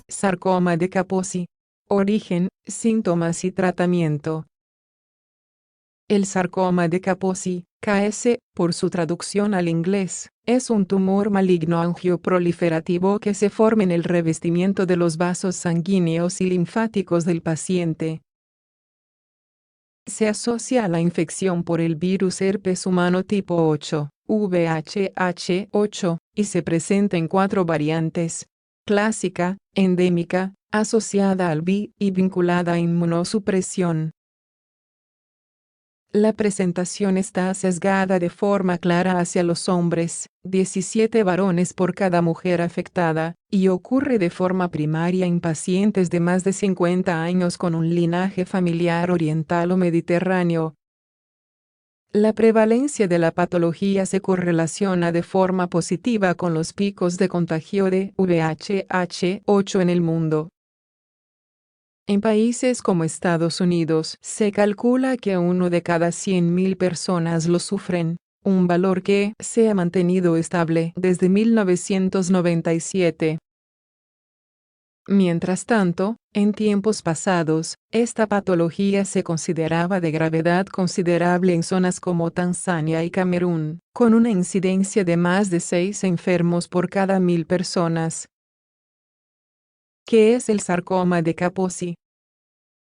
Sarcoma de Kaposi. Origen, síntomas y tratamiento. El sarcoma de Kaposi, KS, por su traducción al inglés, es un tumor maligno angioproliferativo que se forma en el revestimiento de los vasos sanguíneos y linfáticos del paciente. Se asocia a la infección por el virus herpes humano tipo 8, VHH8, y se presenta en 4 variantes: clásica, endémica, asociada al VI y vinculada a inmunosupresión. La presentación está sesgada de forma clara hacia los hombres, 17 varones por cada mujer afectada, y ocurre de forma primaria en pacientes de más de 50 años con un linaje familiar oriental o mediterráneo. La prevalencia de la patología se correlaciona de forma positiva con los picos de contagio de VHH8 en el mundo. En países como Estados Unidos, se calcula que 1 de cada 100.000 personas lo sufren, un valor que se ha mantenido estable desde 1997. Mientras tanto, en tiempos pasados, esta patología se consideraba de gravedad considerable en zonas como Tanzania y Camerún, con una incidencia de más de 6 enfermos por cada 1.000 personas. ¿Qué es el sarcoma de Kaposi?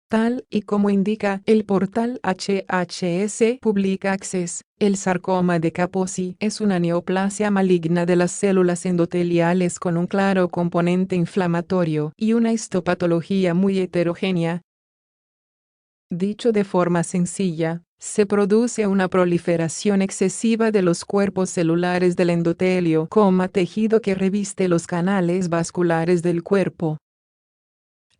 Tal y como indica el portal HHS Public Access, el sarcoma de Kaposi es una neoplasia maligna de las células endoteliales con un claro componente inflamatorio y una histopatología muy heterogénea. Dicho de forma sencilla, se produce una proliferación excesiva de los cuerpos celulares del endotelio como tejido que reviste los canales vasculares del cuerpo.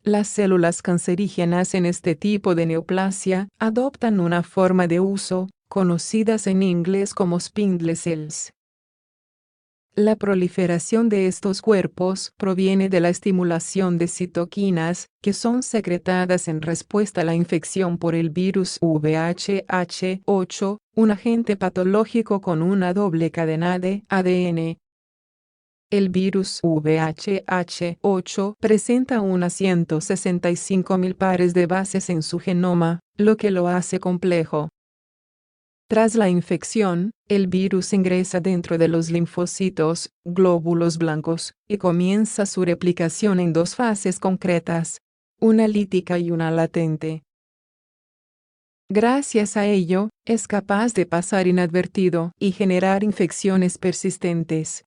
Las células cancerígenas en este tipo de neoplasia adoptan una forma de uso, conocidas en inglés como spindle cells. La proliferación de estos cuerpos proviene de la estimulación de citoquinas, que son secretadas en respuesta a la infección por el virus VHH8, un agente patológico con una doble cadena de ADN. El virus VHH8 presenta unas 165.000 pares de bases en su genoma, lo que lo hace complejo. Tras la infección, el virus ingresa dentro de los linfocitos, glóbulos blancos, y comienza su replicación en 2 fases concretas, una lítica y una latente. Gracias a ello, es capaz de pasar inadvertido y generar infecciones persistentes.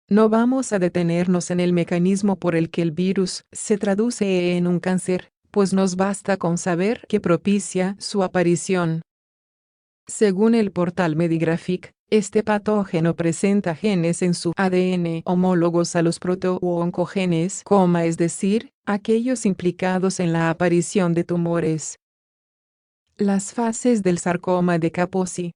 No vamos a detenernos en el mecanismo por el que el virus se traduce en un cáncer, pues nos basta con saber que propicia su aparición. Según el portal Medigraphic, este patógeno presenta genes en su ADN homólogos a los proto-oncogenes, es decir, aquellos implicados en la aparición de tumores. Las fases del sarcoma de Kaposi.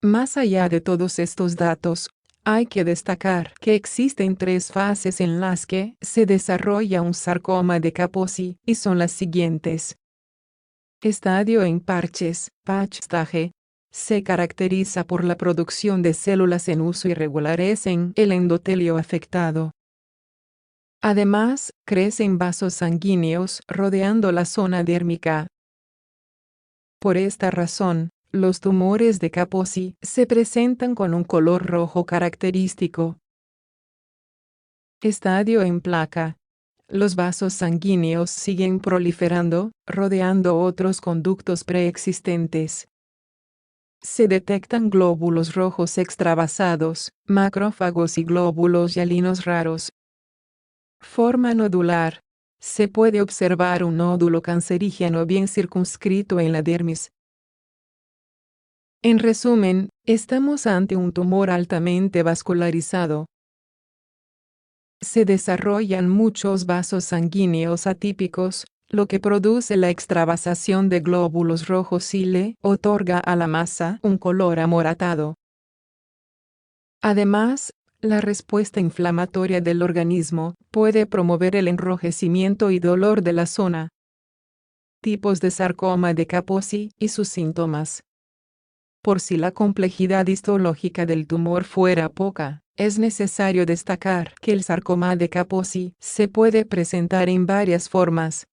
Más allá de todos estos datos, hay que destacar que existen 3 fases en las que se desarrolla un sarcoma de Kaposi, y son las siguientes. Estadio en parches, patch stage. Se caracteriza por la producción de células en uso irregulares en el endotelio afectado. Además, crecen vasos sanguíneos rodeando la zona dérmica. Por esta razón, los tumores de Kaposi se presentan con un color rojo característico. Estadio en placa. Los vasos sanguíneos siguen proliferando, rodeando otros conductos preexistentes. Se detectan glóbulos rojos extravasados, macrófagos y glóbulos hialinos raros. Forma nodular. Se puede observar un nódulo cancerígeno bien circunscrito en la dermis. En resumen, estamos ante un tumor altamente vascularizado. Se desarrollan muchos vasos sanguíneos atípicos, lo que produce la extravasación de glóbulos rojos y le otorga a la masa un color amoratado. Además, la respuesta inflamatoria del organismo puede promover el enrojecimiento y dolor de la zona. Tipos de sarcoma de Kaposi y sus síntomas. Por si la complejidad histológica del tumor fuera poca, es necesario destacar que el sarcoma de Kaposi se puede presentar en varias formas.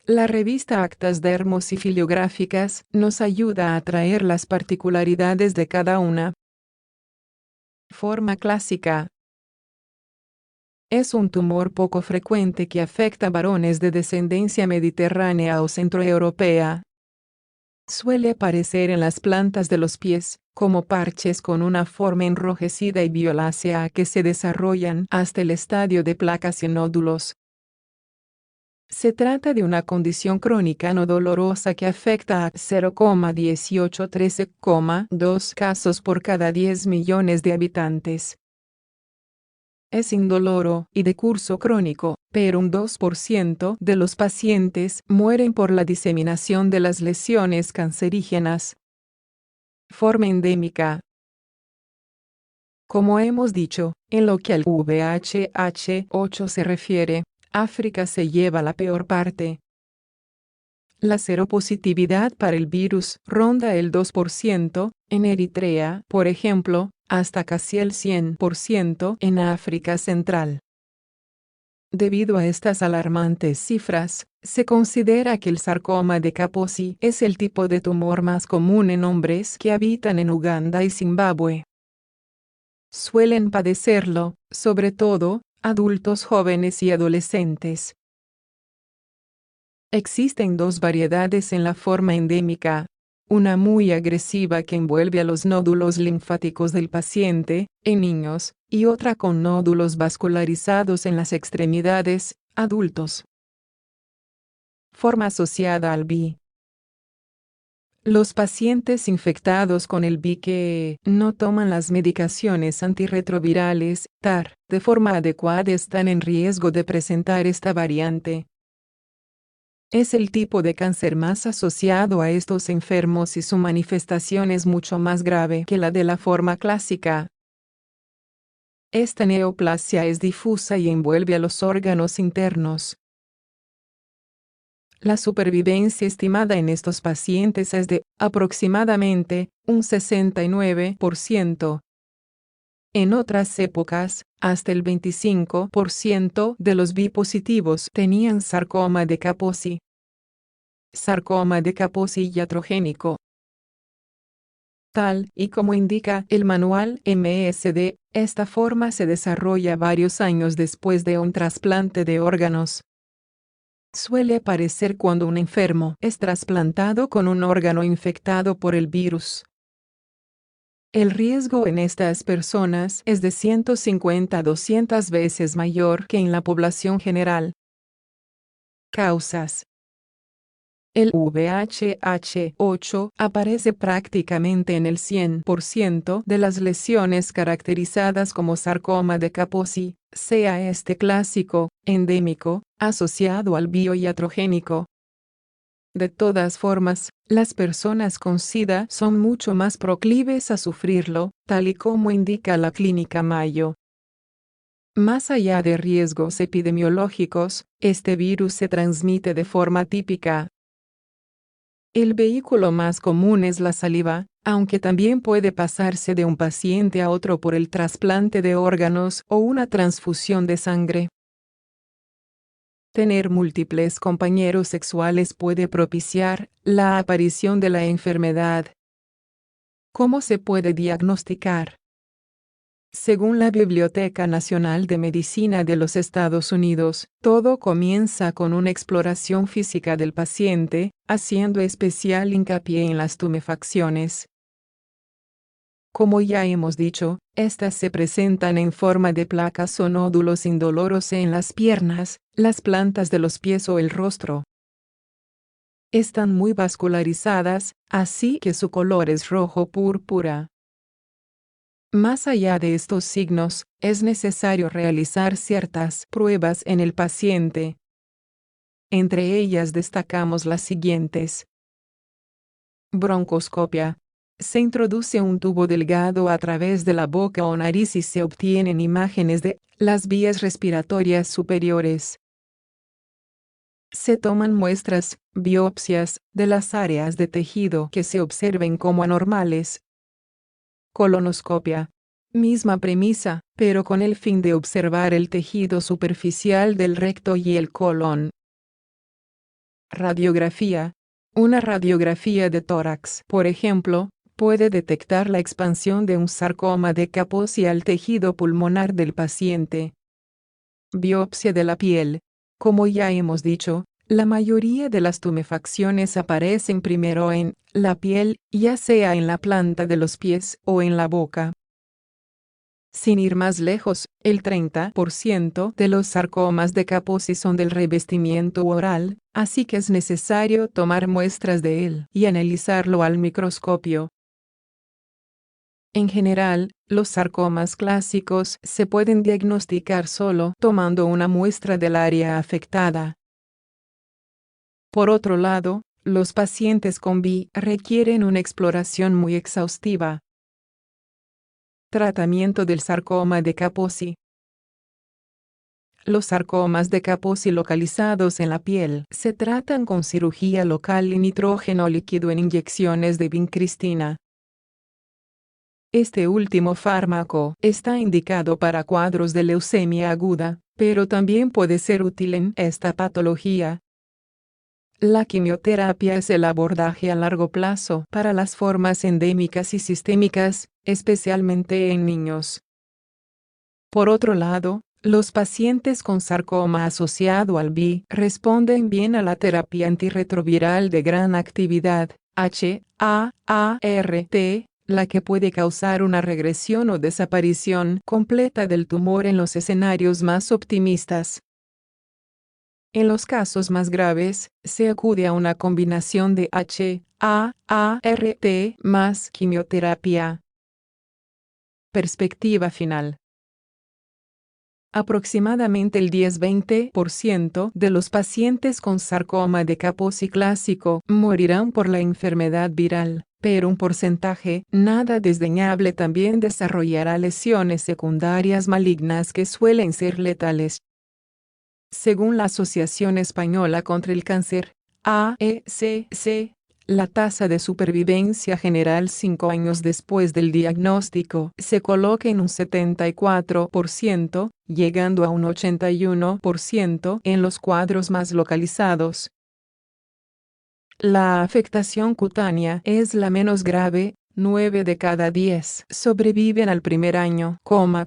La revista Actas Dermosifiliográficas nos ayuda a traer las particularidades de cada una. Forma clásica. Es un tumor poco frecuente que afecta a varones de descendencia mediterránea o centroeuropea. Suele aparecer en las plantas de los pies, como parches con una forma enrojecida y violácea que se desarrollan hasta el estadio de placas y nódulos. Se trata de una condición crónica no dolorosa que afecta a 0,18-13,2 casos por cada 10 millones de habitantes. Es indoloro y de curso crónico, pero un 2% de los pacientes mueren por la diseminación de las lesiones cancerígenas. Forma endémica. Como hemos dicho, en lo que al VHH8 se refiere, África se lleva la peor parte. La seropositividad para el virus ronda el 2%, en Eritrea, por ejemplo, hasta casi el 100% en África Central. Debido a estas alarmantes cifras, se considera que el sarcoma de Kaposi es el tipo de tumor más común en hombres que habitan en Uganda y Zimbabue. Suelen padecerlo, sobre todo, adultos jóvenes y adolescentes. Existen dos variedades en la forma endémica, una muy agresiva que envuelve a los nódulos linfáticos del paciente, en niños, y otra con nódulos vascularizados en las extremidades, adultos. Forma asociada al VI. Los pacientes infectados con el VI que no toman las medicaciones antirretrovirales, TAR, de forma adecuada están en riesgo de presentar esta variante. Es el tipo de cáncer más asociado a estos enfermos y su manifestación es mucho más grave que la de la forma clásica. Esta neoplasia es difusa y envuelve a los órganos internos. La supervivencia estimada en estos pacientes es de, aproximadamente, un 69%. En otras épocas, hasta el 25% de los VI positivos tenían sarcoma de Kaposi. Sarcoma de Kaposi iatrogénico. Tal y como indica el manual MSD, esta forma se desarrolla varios años después de un trasplante de órganos. Suele aparecer cuando un enfermo es trasplantado con un órgano infectado por el virus. El riesgo en estas personas es de 150 a 200 veces mayor que en la población general. Causas. El VHH8 aparece prácticamente en el 100% de las lesiones caracterizadas como sarcoma de Kaposi, sea este clásico, endémico, asociado al bioiatrogénico. De todas formas, las personas con SIDA son mucho más proclives a sufrirlo, tal y como indica la Clínica Mayo. Más allá de riesgos epidemiológicos, este virus se transmite de forma típica. El vehículo más común es la saliva, aunque también puede pasarse de un paciente a otro por el trasplante de órganos o una transfusión de sangre. Tener múltiples compañeros sexuales puede propiciar la aparición de la enfermedad. ¿Cómo se puede diagnosticar? Según la Biblioteca Nacional de Medicina de los Estados Unidos, todo comienza con una exploración física del paciente, haciendo especial hincapié en las tumefacciones. Como ya hemos dicho, estas se presentan en forma de placas o nódulos indoloros en las piernas, las plantas de los pies o el rostro. Están muy vascularizadas, así que su color es rojo púrpura. Más allá de estos signos, es necesario realizar ciertas pruebas en el paciente. Entre ellas destacamos las siguientes. Broncoscopia. Se introduce un tubo delgado a través de la boca o nariz y se obtienen imágenes de las vías respiratorias superiores. Se toman muestras, biopsias, de las áreas de tejido que se observen como anormales. Colonoscopia. Misma premisa, pero con el fin de observar el tejido superficial del recto y el colon. Radiografía. Una radiografía de tórax, por ejemplo, puede detectar la expansión de un sarcoma de Kaposi al tejido pulmonar del paciente. Biopsia de la piel. Como ya hemos dicho, la mayoría de las tumefacciones aparecen primero en la piel, ya sea en la planta de los pies o en la boca. Sin ir más lejos, el 30% de los sarcomas de Kaposi son del revestimiento oral, así que es necesario tomar muestras de él y analizarlo al microscopio. En general, los sarcomas clásicos se pueden diagnosticar solo tomando una muestra del área afectada. Por otro lado, los pacientes con BI requieren una exploración muy exhaustiva. Tratamiento del sarcoma de Kaposi. Los sarcomas de Kaposi localizados en la piel se tratan con cirugía local y nitrógeno líquido en inyecciones de vincristina. Este último fármaco está indicado para cuadros de leucemia aguda, pero también puede ser útil en esta patología. La quimioterapia es el abordaje a largo plazo para las formas endémicas y sistémicas, especialmente en niños. Por otro lado, los pacientes con sarcoma asociado al BI responden bien a la terapia antirretroviral de gran actividad, HAART, la que puede causar una regresión o desaparición completa del tumor en los escenarios más optimistas. En los casos más graves, se acude a una combinación de HAART más quimioterapia. Perspectiva final. Aproximadamente el 10-20% de los pacientes con sarcoma de Kaposi clásico morirán por la enfermedad viral, pero un porcentaje nada desdeñable también desarrollará lesiones secundarias malignas que suelen ser letales. Según la Asociación Española contra el Cáncer, AECC, la tasa de supervivencia general 5 años después del diagnóstico se coloca en un 74%, llegando a un 81% en los cuadros más localizados. La afectación cutánea es la menos grave, 9 de cada 10 sobreviven al primer año,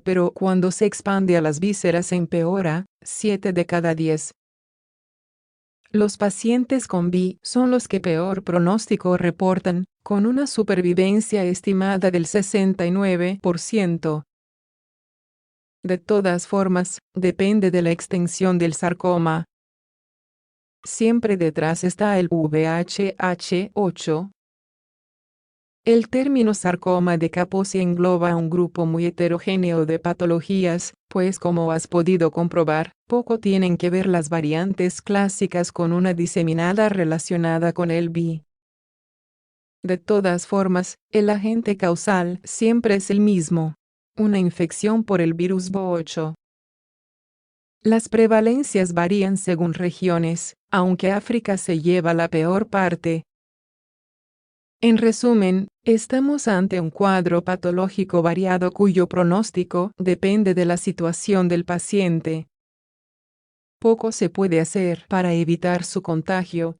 pero cuando se expande a las vísceras empeora, 7 de cada 10. Los pacientes con BI son los que peor pronóstico reportan, con una supervivencia estimada del 69%. De todas formas, depende de la extensión del sarcoma. Siempre detrás está el VHH8. El término sarcoma de Kaposi engloba un grupo muy heterogéneo de patologías, pues como has podido comprobar, poco tienen que ver las variantes clásicas con una diseminada relacionada con el BI. De todas formas, el agente causal siempre es el mismo: una infección por el virus BO8. Las prevalencias varían según regiones, aunque África se lleva la peor parte. En resumen, estamos ante un cuadro patológico variado cuyo pronóstico depende de la situación del paciente. Poco se puede hacer para evitar su contagio,